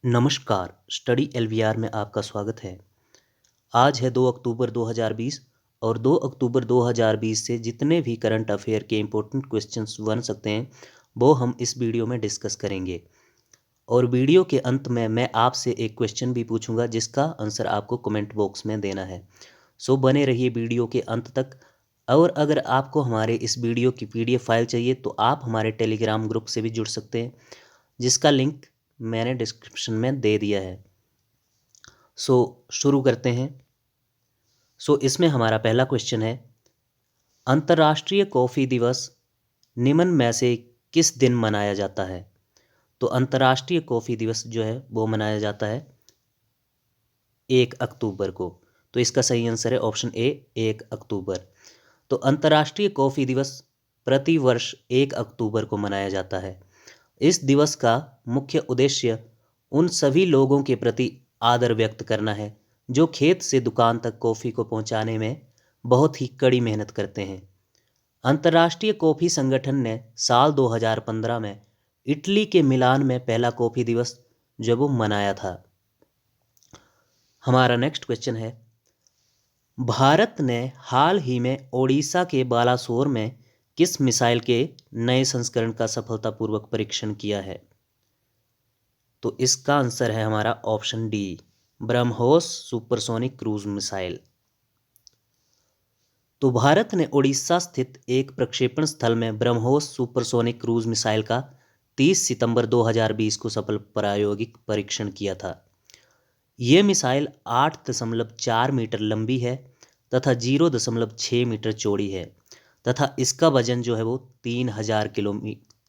नमस्कार, स्टडी एलवीआर में आपका स्वागत है। आज है 2 अक्टूबर 2020 और 2 अक्टूबर 2020 से जितने भी करंट अफेयर के इम्पोर्टेंट क्वेश्चंस बन सकते हैं, वो हम इस वीडियो में डिस्कस करेंगे। और वीडियो के अंत में मैं आपसे एक क्वेश्चन भी पूछूंगा जिसका आंसर आपको कमेंट बॉक्स में देना है। सो बने रहिए वीडियो के अंत तक। और अगर आपको हमारे इस वीडियो की पीडीएफ फाइल चाहिए तो आप हमारे टेलीग्राम ग्रुप से भी जुड़ सकते हैं, जिसका लिंक मैंने डिस्क्रिप्शन में दे दिया है। सो शुरू करते हैं। इसमें हमारा पहला क्वेश्चन है, अंतर्राष्ट्रीय कॉफ़ी दिवस निम्न में से किस दिन मनाया जाता है? तो अंतर्राष्ट्रीय कॉफ़ी दिवस जो है वो मनाया जाता है 1 अक्टूबर को। तो इसका सही आंसर है ऑप्शन ए, 1 अक्टूबर। तो अंतर्राष्ट्रीय कॉफ़ी दिवस प्रति वर्ष 1 अक्टूबर को मनाया जाता है। इस दिवस का मुख्य उद्देश्य उन सभी लोगों के प्रति आदर व्यक्त करना है जो खेत से दुकान तक कॉफ़ी को पहुंचाने में बहुत ही कड़ी मेहनत करते हैं। अंतर्राष्ट्रीय कॉफ़ी संगठन ने साल 2015 में इटली के मिलान में पहला कॉफ़ी दिवस जब वो मनाया था। हमारा नेक्स्ट क्वेश्चन है, भारत ने हाल ही में ओडिशा के बालासोर में किस मिसाइल के नए संस्करण का सफलतापूर्वक परीक्षण किया है? तो इसका आंसर है हमारा option D, BrahMos supersonic cruise missile. तो भारत ने ओडिशा स्थित एक प्रक्षेपण स्थल में ब्रह्मोस सुपरसोनिक क्रूज मिसाइल का 30 सितंबर 2020 को सफल प्रायोगिक परीक्षण किया था। ये मिसाइल 8.4 मीटर लंबी है तथा 0.6 मीटर चौड़ी है तथा इसका वजन जो है वो 3000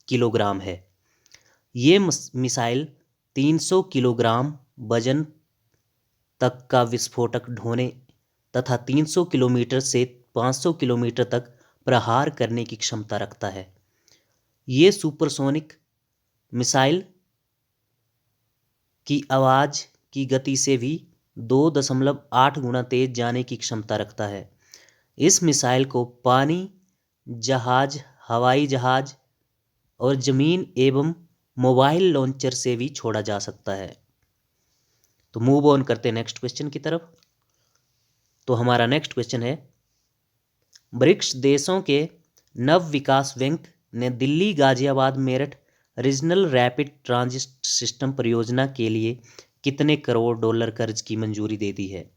किलोग्राम है। ये मिसाइल 300 किलोग्राम वजन तक का विस्फोटक ढोने तथा 300 किलोमीटर से 500 किलोमीटर तक प्रहार करने की क्षमता रखता है। ये सुपरसोनिक मिसाइल की आवाज़ की गति से भी 2.8 गुना तेज जाने की क्षमता रखता है। इस मिसाइल को पानी, जहाज, हवाई जहाज और जमीन एवं मोबाइल लॉन्चर से भी छोड़ा जा सकता है। तो मूव ऑन करते हैं नेक्स्ट क्वेश्चन की तरफ। तो हमारा नेक्स्ट क्वेश्चन है, ब्रिक्स देशों के नव विकास बैंक ने Delhi Ghaziabad Meerut regional rapid transit system परियोजना के लिए कितने करोड़ डॉलर कर्ज की मंजूरी दे दी है?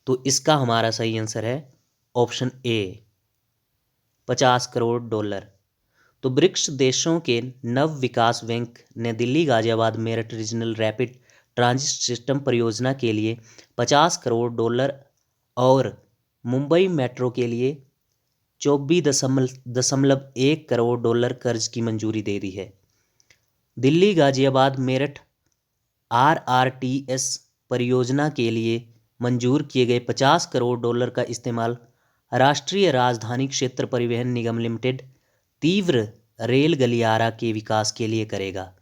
तो इसका हमारा सही आंसर है ऑप्शन ए, 50 करोड़ डॉलर। तो ब्रिक्स देशों के नव विकास बैंक ने Delhi Ghaziabad Meerut regional rapid transit system परियोजना के लिए 50 करोड़ डॉलर और मुंबई मेट्रो के लिए 24.1 करोड़ डॉलर कर्ज की मंजूरी दे दी है। दिल्ली गाजियाबाद मेरठ RRTS परियोजना के लिए मंजूर किए गए 50 करोड़ डॉलर का इस्तेमाल राष्ट्रीय राजधानी क्षेत्र परिवहन निगम लिमिटेड तीव्र रेल गलियारा के विकास के लिए करेगा।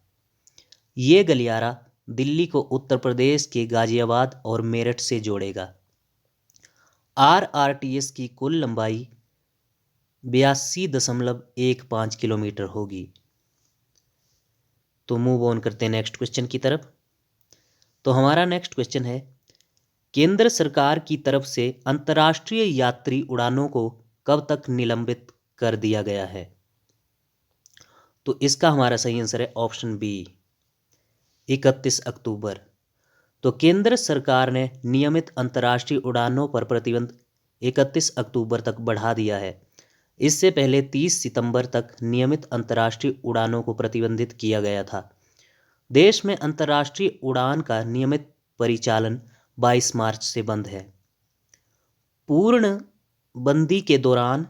ये गलियारा दिल्ली को उत्तर प्रदेश के गाजियाबाद और मेरठ से जोड़ेगा। RRTS की कुल लंबाई 82.15 किलोमीटर होगी। तो मूव ऑन करते हैं नेक्स्ट क्वेश्चन की तरफ। तो हमारा नेक्स्ट क्वेश्चन है, केंद्र सरकार की तरफ से अंतर्राष्ट्रीय यात्री उड़ानों को कब तक निलंबित कर दिया गया है? तो इसका हमारा सही आंसर है ऑप्शन बी, 31 अक्टूबर। तो केंद्र सरकार ने नियमित अंतर्राष्ट्रीय उड़ानों पर प्रतिबंध 31 अक्टूबर तक बढ़ा दिया है। इससे पहले 30 सितंबर तक नियमित अंतर्राष्ट्रीय उड़ानों को प्रतिबंधित किया गया था। देश में अंतर्राष्ट्रीय उड़ान का नियमित परिचालन 22 मार्च से बंद है। पूर्ण बंदी के दौरान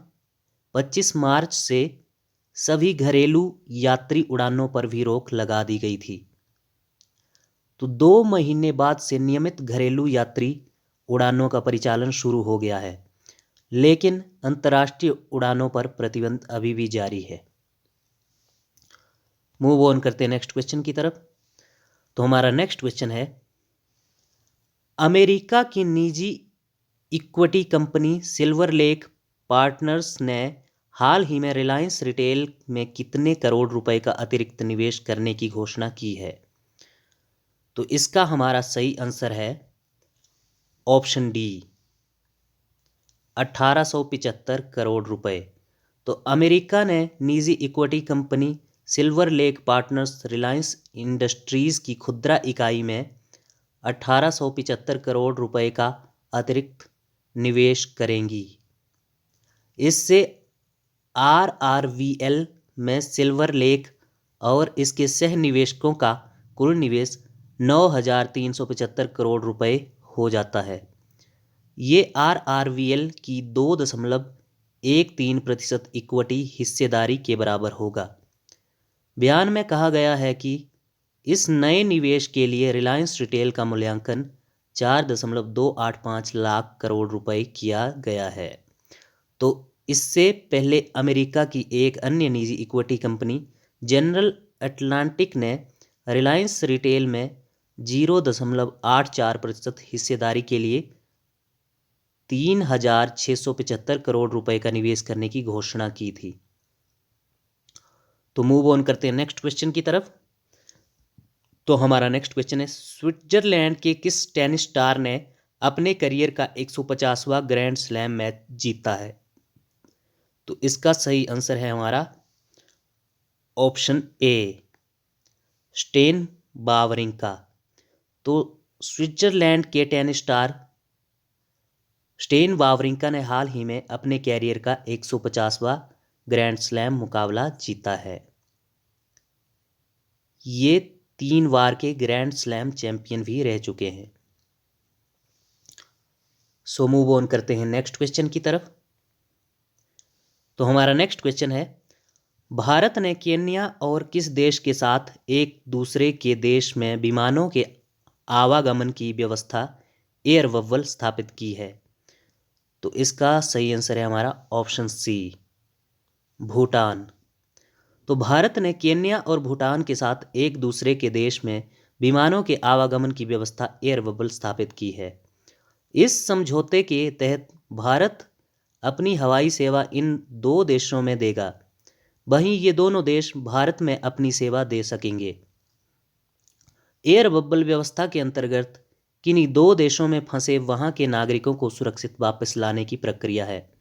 25 मार्च से सभी घरेलू यात्री उड़ानों पर भी रोक लगा दी गई थी। तो 2 महीने बाद से नियमित घरेलू यात्री उड़ानों का परिचालन शुरू हो गया है, लेकिन अंतर्राष्ट्रीय उड़ानों पर प्रतिबंध अभी भी जारी है। मूव ऑन करते हैं नेक्स्ट क्वेश्चन की तरफ। तो हमारा नेक्स्ट क्वेश्चन है, अमेरिका की निजी equity company silver lake partners ने हाल ही में रिलायंस रिटेल में कितने करोड़ रुपए का अतिरिक्त निवेश करने की घोषणा की है? तो इसका हमारा सही आंसर है ऑप्शन डी, 1875 करोड़ रुपए। तो अमेरिका ने निजी equity company silver lake partners Reliance industries की खुदरा इकाई में 1875 करोड़ रुपए का अतिरिक्त निवेश करेंगी। इससे आरआरवीएल में सिल्वर लेक और इसके सह निवेशकों का कुल निवेश 9,375 करोड़ रुपए हो जाता है। ये आरआरवीएल की 2.13% इक्विटी हिस्सेदारी के बराबर होगा। बयान में कहा गया है कि इस नए निवेश के लिए रिलायंस रिटेल का मूल्यांकन 4.285 लाख करोड़ रुपए किया गया है। तो इससे पहले अमेरिका की एक अन्य निजी इक्विटी कंपनी जनरल अटलांटिक ने रिलायंस रिटेल में 0.84% हिस्सेदारी के लिए 3,675 करोड़ रुपए का निवेश करने की घोषणा की थी। तो मूव ऑन करते हैं नेक्स्ट क्वेश्चन की तरफ। तो हमारा नेक्स्ट क्वेश्चन है, स्विट्जरलैंड के किस टेनिस स्टार ने अपने करियर का 150वां ग्रैंड स्लैम मैच जीता है? तो इसका सही आंसर है हमारा ऑप्शन ए, स्टेन वावरिंका। तो स्विट्जरलैंड के टेनिस स्टार स्टेन वावरिंका ने हाल ही में अपने कैरियर का 150वां ग्रैंड स्लैम मुकाबला जीता है। ये 3 बार के ग्रैंड स्लैम चैंपियन भी रह चुके हैं। सो मूव ऑन करते हैं नेक्स्ट क्वेश्चन की तरफ। तो हमारा नेक्स्ट क्वेश्चन है, भारत ने केन्या और किस देश के साथ एक दूसरे के देश में विमानों के आवागमन की व्यवस्था एयर बबल स्थापित की है? तो इसका सही आंसर है हमारा ऑप्शन सी, भूटान। तो भारत ने केन्या और भूटान के साथ एक दूसरे के देश में विमानों के आवागमन की व्यवस्था एयर बबल स्थापित की है। इस समझौते के तहत भारत अपनी हवाई सेवा इन 2 देशों में देगा, वहीं ये दोनों देश भारत में अपनी सेवा दे सकेंगे। एयर बबल व्यवस्था के अंतर्गत किन्हीं 2 देशों में फंसे वहां के नागरिकों को सुरक्षित वापस लाने की प्रक्रिया है।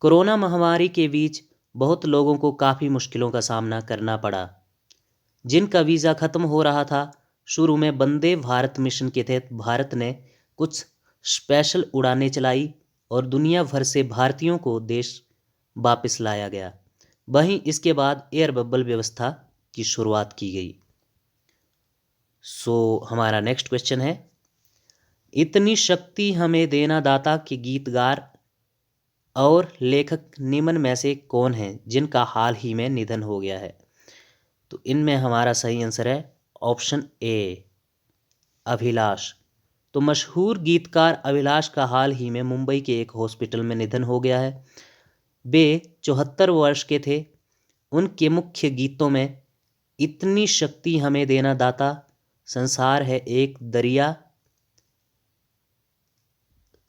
कोरोना महामारी के बीच बहुत लोगों को काफ़ी मुश्किलों का सामना करना पड़ा, जिनका वीज़ा खत्म हो रहा था। शुरू में वंदे भारत मिशन के तहत भारत ने कुछ स्पेशल उड़ानें चलाई और दुनिया भर से भारतीयों को देश वापस लाया गया। वहीं इसके बाद एयर बबल व्यवस्था की शुरुआत की गई। सो हमारा नेक्स्ट क्वेश्चन है, इतनी शक्ति हमें देना दाता के गीतकार और लेखक निम्न में से कौन हैं जिनका हाल ही में निधन हो गया है? तो इनमें हमारा सही आंसर है ऑप्शन ए, अभिलाष। तो मशहूर गीतकार अभिलाष का हाल ही में मुंबई के एक हॉस्पिटल में निधन हो गया है। वे 74 वर्ष के थे। उनके मुख्य गीतों में इतनी शक्ति हमें देना दाता, संसार है एक दरिया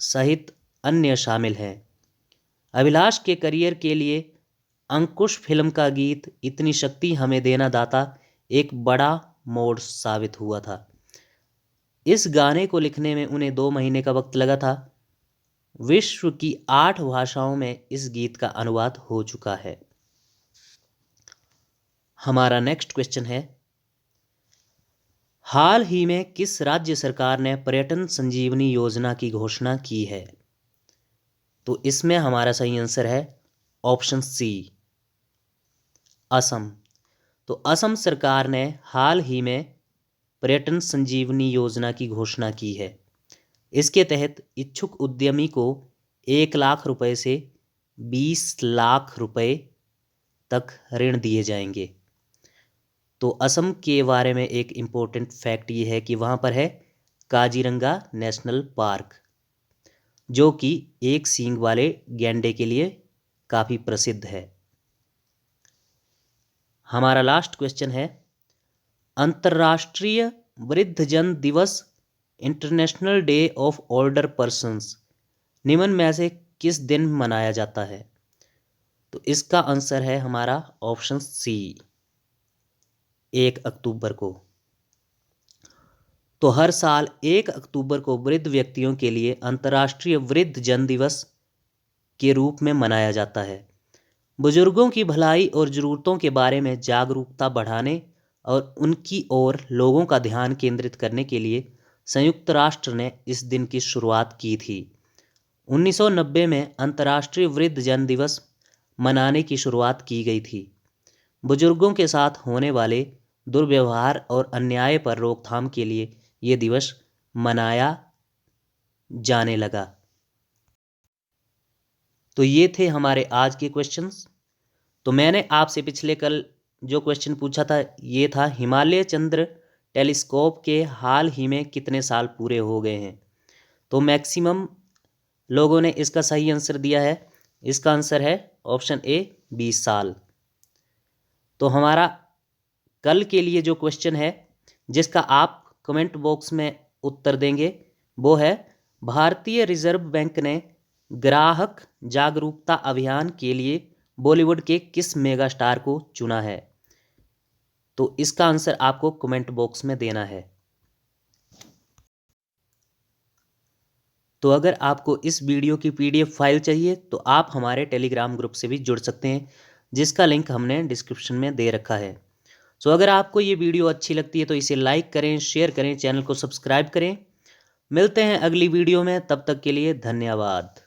सहित अन्य शामिल हैं। अभिलाष के करियर के लिए अंकुश फिल्म का गीत इतनी शक्ति हमें देना दाता एक बड़ा मोड़ साबित हुआ था। इस गाने को लिखने में उन्हें 2 महीने का वक्त लगा था। विश्व की 8 भाषाओं में इस गीत का अनुवाद हो चुका है। हमारा नेक्स्ट क्वेश्चन है, हाल ही में किस राज्य सरकार ने पर्यटन संजीवनी योजना की घोषणा की है? तो इसमें हमारा सही आंसर है ऑप्शन सी, असम। तो असम सरकार ने हाल ही में पर्यटन संजीवनी योजना की घोषणा की है। इसके तहत इच्छुक उद्यमी को 1 लाख रुपए से 20 लाख रुपए तक ऋण दिए जाएंगे। तो असम के बारे में एक इम्पोर्टेंट फैक्ट ये है कि वहाँ पर है काजीरंगा नेशनल पार्क, जो कि एक सींग वाले गैंडे के लिए काफ़ी प्रसिद्ध है। हमारा लास्ट क्वेश्चन है, अंतर्राष्ट्रीय वृद्धजन दिवस international day of older persons निम्न में से किस दिन मनाया जाता है? तो इसका आंसर है हमारा ऑप्शन सी, 1 अक्टूबर को। तो हर साल 1 अक्टूबर को वृद्ध व्यक्तियों के लिए अंतर्राष्ट्रीय वृद्ध जन दिवस के रूप में मनाया जाता है। बुजुर्गों की भलाई और ज़रूरतों के बारे में जागरूकता बढ़ाने और उनकी ओर लोगों का ध्यान केंद्रित करने के लिए संयुक्त राष्ट्र ने इस दिन की शुरुआत की थी। 1990 में अंतर्राष्ट्रीय वृद्ध जन दिवस मनाने की शुरुआत की गई थी। बुजुर्गों के साथ होने वाले दुर्व्यवहार और अन्याय पर रोकथाम के लिए ये दिवस मनाया जाने लगा। तो ये थे हमारे आज के क्वेश्चंस। तो मैंने आपसे पिछले कल जो क्वेश्चन पूछा था ये था, हिमालय चंद्र टेलीस्कोप के हाल ही में कितने साल पूरे हो गए हैं। तो मैक्सिमम लोगों ने इसका सही आंसर दिया है। इसका आंसर है ऑप्शन ए 20 साल। तो हमारा कल के लिए जो क्वेश्चन है जिसका आप कमेंट बॉक्स में उत्तर देंगे वो है, भारतीय रिजर्व बैंक ने ग्राहक जागरूकता अभियान के लिए बॉलीवुड के किस मेगा स्टार को चुना है। तो इसका आंसर आपको कमेंट बॉक्स में देना है। तो अगर आपको इस वीडियो की पीडीएफ फाइल चाहिए तो आप हमारे टेलीग्राम ग्रुप से भी जुड़ सकते हैं, जिसका लिंक हमने डिस्क्रिप्शन में दे रखा है। सो अगर आपको ये वीडियो अच्छी लगती है तो इसे लाइक करें, शेयर करें, चैनल को सब्सक्राइब करें। मिलते हैं अगली वीडियो में, तब तक के लिए धन्यवाद।